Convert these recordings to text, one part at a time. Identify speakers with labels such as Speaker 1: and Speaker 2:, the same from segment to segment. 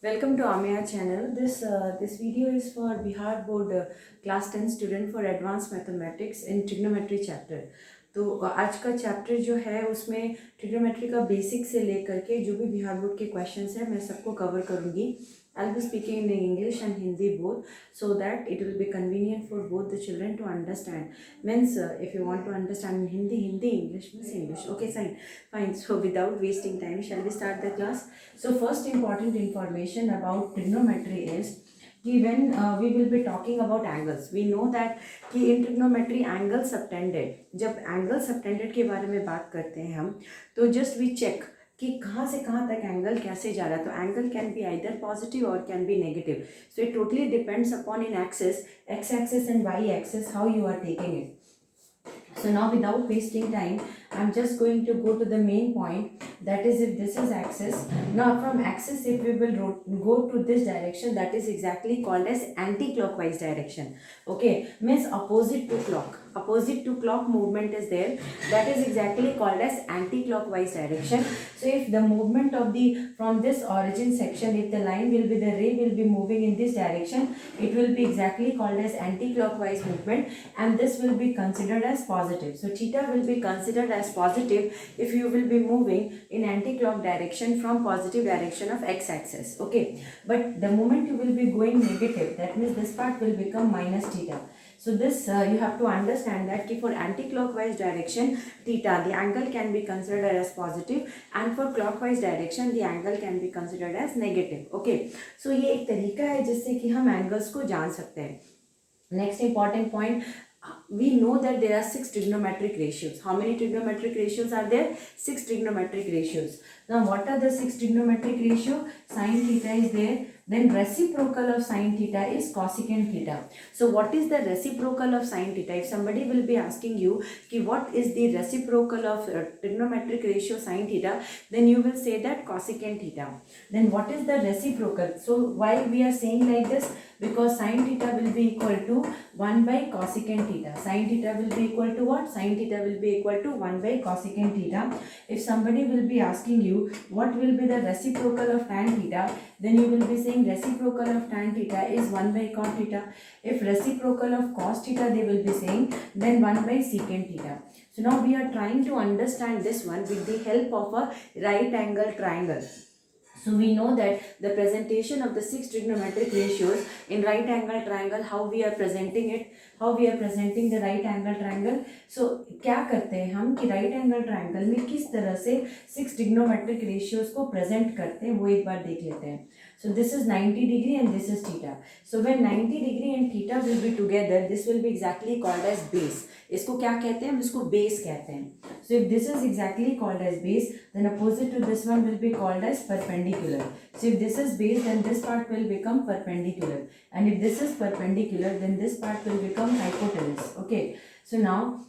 Speaker 1: Welcome to Amya channel. This video is for Bihar Board class 10 student for advanced mathematics in trigonometry chapter. तो आज का chapter जो है उसमें trigonometry का बेसिक से लेकर के जो भी बिहार बोर्ड के क्वेश्चंस है मैं सबको कवर करूंगी. I'll be speaking in English and Hindi both so that it will be convenient for both the children to understand. Means if you want to understand in Hindi, Hindi, English means English. Okay, fine. So without wasting time, shall we start the class? So first important information about trigonometry is कि when we will be talking about angles, we know that कि in trigonometry angle subtended, जब angle subtended के बारे में बात करते हैं हम तो just we check कि कहाँ से कहाँ तक एंगल कैसे जा रहा है. तो angle can be either positive और can be negative. So it totally depends upon in axis, X axis and Y axis, how you are taking it. So now without wasting time, I'm just going to go to the main point, that is if this is axis. Now from axis if we will go to this direction, that is exactly called as anti-clockwise direction. Okay, means opposite to clock. Opposite to clock movement is there, that is exactly called as anti-clockwise direction. So if the movement of the from this origin section, if the line will be, the ray will be moving in this direction, it will be exactly called as anti-clockwise movement, and this will be considered as positive. So theta will be considered as positive if you will be moving in anti-clock direction from positive direction of x-axis. Okay, but the moment you will be going negative, that means this part will become minus theta. So this you have to understand that for anti-clockwise direction theta, the angle can be considered as positive, and for clockwise direction the angle can be considered as negative. Okay, so ये एक तरीका है जिससे कि हम angles को जान सकते हैं. Next important point, we know that there are 6 trigonometric ratios. How many trigonometric ratios are there? 6 trigonometric ratios. Now what are the 6 trigonometric ratio? Sin theta is there. Then reciprocal of sin theta is cosecant theta. So what is the reciprocal of sin theta? If somebody will be asking you ki what is the reciprocal of trigonometric ratio sin theta, then you will say that cosecant theta. Then what is the reciprocal? So why we are saying like this? Because sin theta will be equal to 1 by cosecant theta. Sin theta will be equal to what? Sin theta will be equal to 1 by cosecant theta. If somebody will be asking you what will be the reciprocal of tan theta, then you will be saying reciprocal of tan theta is 1 by cot theta. If reciprocal of cos theta, they will be saying then 1 by secant theta. So now we are trying to understand this one with the help of a right angle triangle. So we know that the presentation of the 6 trigonometric ratios in right angle triangle, how we are presenting it, how we are presenting the right angle triangle. So क्या करते हैं हम कि right angle triangle में किस तरह से 6 trigonometric ratios को present करते हैं वो एक बार देख लेते हैं. So this is 90 degree and this is theta. So when 90 degree and theta will be together, this will be exactly called as base. इसको क्या कहते हैं? हम इसको base कहते हैं. So if this is exactly called as base, then opposite to this one will be called as perpendicular. So if this is base, then this part will become perpendicular, and if this is perpendicular, then this part will become hypotenuse. Okay, so now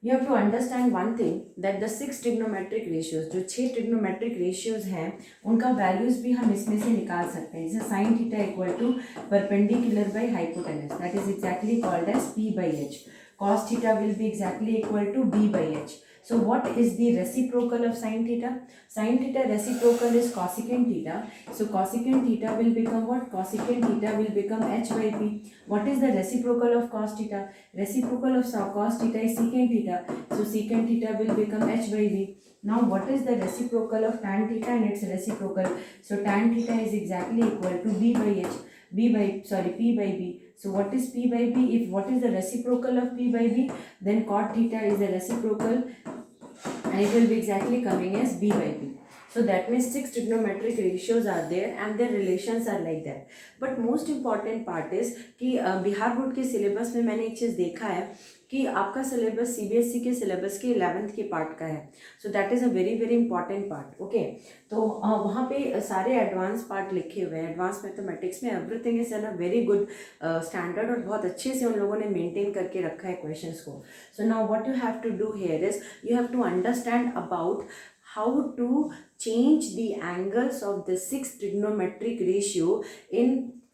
Speaker 1: you have to understand one thing, that the 6 trigonometric ratios, जो 6 trigonometric ratios हैं उनका values भी हम इसमें से निकाल सकते हैं. जैसे sin theta equal to perpendicular by hypotenuse, that is exactly called as P by H. Cos theta will be exactly equal to D by H. So what is the reciprocal of sin theta? Sin theta reciprocal is cosecant theta. So cosecant theta will become what? Cosecant theta will become H by P. What is the reciprocal of cos theta? Reciprocal of cos theta is secant theta. So secant theta will become H by V. Now what is the reciprocal of tan theta and its reciprocal? So tan theta is exactly equal to P by B. So what is P by B? If what is the reciprocal of P by B, then cot theta is the reciprocal, and it will be exactly coming as B by B. So that means 6 trigonometric ratios are there and their relations are like that. But most important part is कि Bihar board के syllabus में मैंने एक चीज़ देखा है कि आपका syllabus CBSE के सिलेबस के 11th के पार्ट का है. So that is a very very important part. Okay, तो वहाँ पे सारे एडवांस पार्ट लिखे हुए हैं. एडवांस मैथमेटिक्स में everything is in a very good standard, और बहुत अच्छे से उन लोगों ने मेंटेन करके रखा है क्वेश्चंस को. So now what you have to do here is you have to understand about how to change the angles of the 6 trigonometric ratio in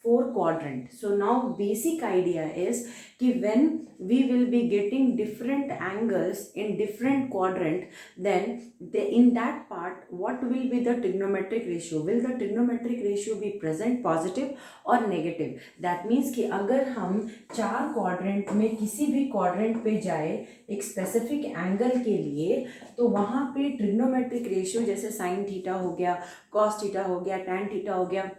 Speaker 1: four quadrant. So now basic idea is कि when we will be getting different angles in different quadrant, then in that part what will be the trigonometric ratio? Will the trigonometric ratio be present positive or negative? That means कि अगर हम चार quadrant में किसी भी quadrant पे जाए एक स्पेसिफिक एंगल के लिए, तो वहाँ पे ट्रिग्नोमेट्रिक रेशियो जैसे साइन थीटा हो गया, कॉस थीटा हो गया, टैन थीटा हो गया,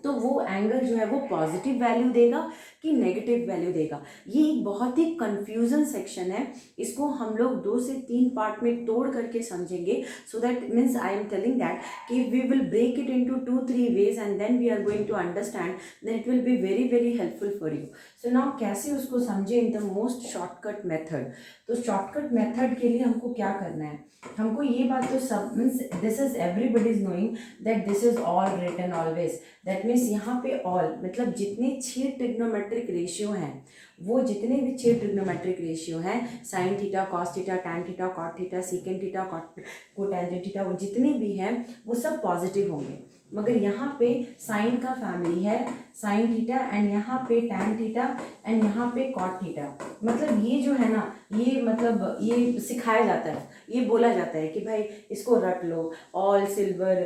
Speaker 1: तो वो एंगल जो है वो पॉजिटिव वैल्यू देगा कि नेगेटिव वैल्यू देगा। ये एक बहुत ही कंफ्यूजन सेक्शन है, इसको हम लोग 2 से 3 पार्ट में तोड़ करके समझेंगे। So that means I am telling that कि we will break it into 2-3 ways and then we are going to understand, then it will be very very helpful for you. So now कैसे उसको समझे in the most shortcut method. तो shortcut method के लिए हमको क्या करना है, हमको ये बात तो सब means this is everybody is knowing that this is all written always. That means यहाँ पे ऑल मतलब जितने 6 ट्रिग्नोमेट्रिक रेशियो हैं, वो जितने भी 6 ट्रिग्नोमेट्रिक रेशियो हैं, sine theta, cos theta, tan theta, cot theta, secant theta, cotangent theta, वो जितने भी हैं वो सब पॉजिटिव होंगे। मगर यहाँ पे साइन का फैमिली है, साइन थीटा एंड यहाँ पे टैन थीटा एंड यहाँ पे कॉट थीटा। मतलब ये जो है ना, ये मतलब ये सिखाया जाता है, ये बोला जाता है कि भाई इसको रट लो, all silver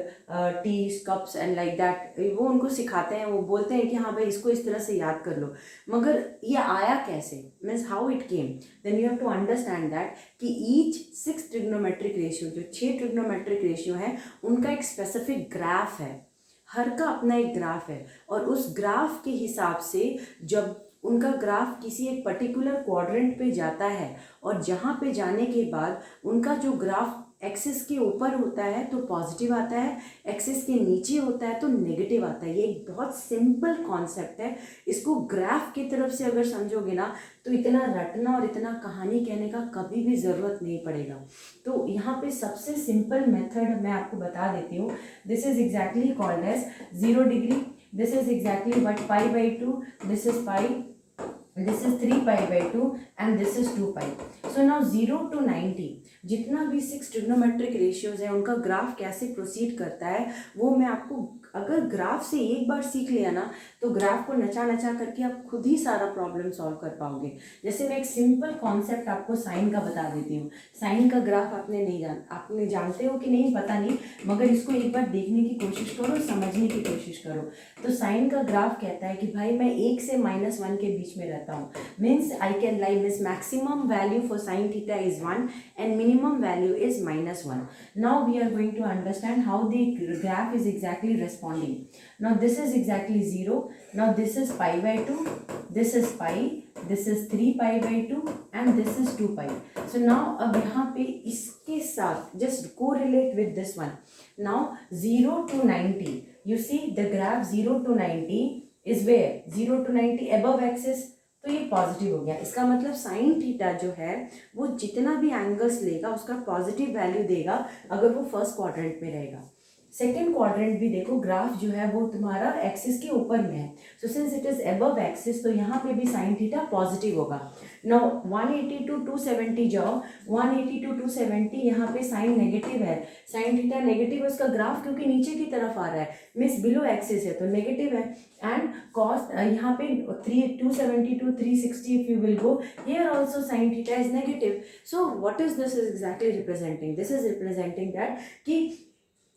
Speaker 1: teas cups and like that, वो उनको सिखाते हैं, वो बोलते हैं कि हाँ भाई इसको इस तरह से याद कर लो। मगर ये आया कैसे, means how it came, then you have to understand that कि ईच 6 ट्रिग्नोमेट्रिक रेशियो, जो 6 ट्रिग्नोमेट्रिक रेशियो हैं, उनका एक स्पेसिफिक ग्राफ है, हर का अपना एक ग्राफ है, और उस ग्राफ के हिसाब से जब उनका ग्राफ किसी एक पर्टिकुलर क्वाड्रेंट पे जाता है और जहाँ पे जाने के बाद उनका जो ग्राफ एक्सिस के ऊपर होता है तो पॉजिटिव आता है, एक्सिस के नीचे होता है तो नेगेटिव आता है। ये एक बहुत सिंपल कॉन्सेप्ट है, इसको ग्राफ की तरफ से अगर समझोगे ना तो इतना रटना और इतना कहानी कहने का कभी भी ज़रूरत नहीं पड़ेगा। तो यहाँ पे सबसे सिंपल मेथड मैं आपको बता देती हूँ। This is exactly called as 0 degree, this is exactly but π/2, this is pi, this is 3π/2 and this is 2π. So now 0 to 90 जितना भी 6 ट्रिग्नोमेट्रिक रेशियोज हैं उनका ग्राफ कैसे प्रोसीड करता है वो मैं आपको, अगर ग्राफ से एक बार सीख लिया ना तो ग्राफ को नचा नचा करके आप खुद ही सारा प्रॉब्लम सॉल्व कर पाओगे। जैसे मैं एक सिंपल कॉन्सेप्ट आपको साइन का बता देती हूँ। साइन का ग्राफ आपने जानते हो कि नहीं पता नहीं, मगर इसको एक बार देखने की कोशिश करो, समझने की कोशिश करो। तो साइन का ग्राफ कहता है कि भाई मैं 1 से -1 के बीच में रहता हूँ, means I can lie means maximum value for sine theta is 1 and minimum value is -1. Now we are going to understand how the graph is exactly responding. Now this is exactly 0. Now this is π/2, this is pi, this is 3π/2 and this is 2π. So now अब यहाँ पे इसके साथ just correlate with this one. Now 0 to 90. You see the graph 0 to 90 is where 0 to 90 above axis. तो ये positive हो गया, इसका मतलब साइन थीटा जो है वो जितना भी एंगल्स लेगा उसका पॉजिटिव वैल्यू देगा अगर वो फर्स्ट क्वाड्रेंट में रहेगा। सेकेंड क्वाड्रेंट भी देखो, ग्राफ जो है वो तुम्हारा एक्सिस के ऊपर में है, so since it is above axis तो यहाँ पे भी साइन थीटा पॉजिटिव होगा। नाउ 180 to 270 जाओ, 180 to 270 यहाँ पे साइन नेगेटिव है, साइन थीटा नेगेटिव है, उसका ग्राफ क्योंकि नीचे की तरफ आ रहा है, मीन्स बिलो एक्सिस है तो नेगेटिव है। एंड कॉस यहाँ पे 270 to 360 if you will go, here also sine theta is negative. So what is this is exactly representing, this is representing that कि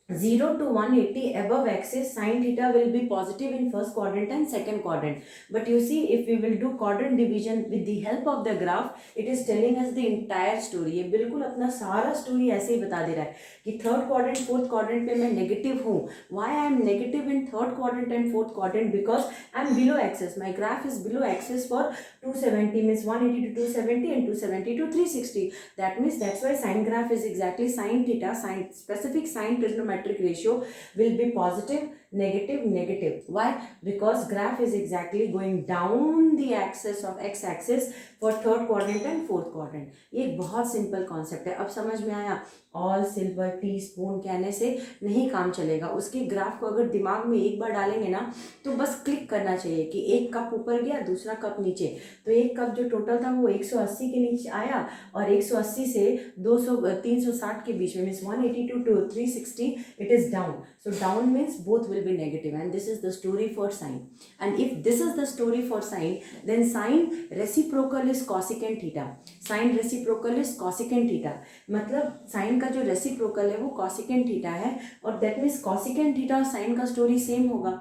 Speaker 1: 0 to 180 above axis sin theta will be positive in first quadrant and second quadrant. But you see if we will do quadrant division with the help of the graph, it is telling us the entire story. ये बिल्कुल अपना सारा story ऐसे ही बता दे रहा है कि third quadrant fourth quadrant पे मैं नेगेटिव हूँ। Why I am negative in third quadrant and fourth quadrant? Because I am below axis. My graph is below axis for 270 means 180 to 270 and 270 to 360. That means that's why sine graph is exactly sin theta, sin specific sin trigonometric ratio will be positive, negative, negative. Why? Because graph is exactly going down the axis of x-axis for third quadrant and fourth quadrant. ये एक बहुत simple concept है, अब समझ में आया। All silver, tea spoon कहने से नहीं काम चलेगा। उसके ग्राफ को अगर दिमाग में एक बार डालेंगे ना तो बस क्लिक करना चाहिए कि एक कप ऊपर गया, दूसरा कप नीचे, तो एक कप जो टोटल था वो 180 के नीचे आया और 180 से 200 360 के बीच में, means 182 to 360 it is down. So down means both will be negative, and this is the story for sine. And if this is the story for sine, then sine reciprocal is cosecant theta. Sine reciprocal is cosecant theta. मतलब sign का जो reciprocal है वो cosecant theta है, और that means cosecant theta और sign का story same होगा।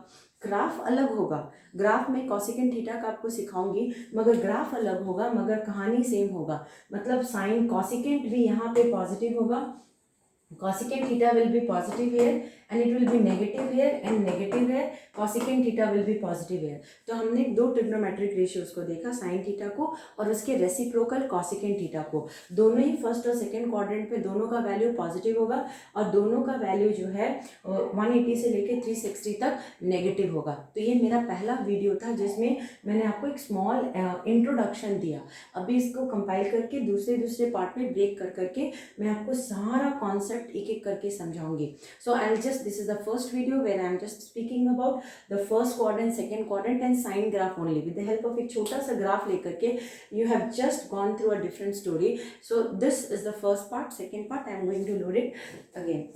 Speaker 1: ग्राफ अलग होगा, ग्राफ में कॉसिकेंट थीटा का आपको सिखाऊंगी, मगर ग्राफ अलग होगा, मगर कहानी सेम होगा। मतलब साइन कॉसिकेंट भी यहाँ पे पॉजिटिव होगा, cosecant theta will be positive here and it will be negative here and negative here, cosecant theta will be positive here. तो हमने दो ट्रिग्नोमेट्रिक रेशियोज को देखा, साइन थीटा को और उसके रेसिप्रोकल कॉसिकेंट थीटा को। दोनों ही फर्स्ट और सेकंड क्वाड्रेंट पे दोनों का वैल्यू पॉजिटिव होगा और दोनों का वैल्यू जो है 180 से लेके 360 तक नेगेटिव होगा। तो ये मेरा पहला वीडियो था जिसमें मैंने आपको एक स्मॉल इंट्रोडक्शन दिया। अभी इसको कंपाइल करके दूसरे पार्ट में ब्रेक करके मैं आपको सारा कॉन्सेप्ट एक एक करके समझाऊंगी। So I will just, this is the first video where I am just speaking about the first quadrant, second quadrant and sine graph only. With the help of एक छोटा सा ग्राफ लेकर के you have just gone through a different story. So this is the first part. Second part I am going to load it again.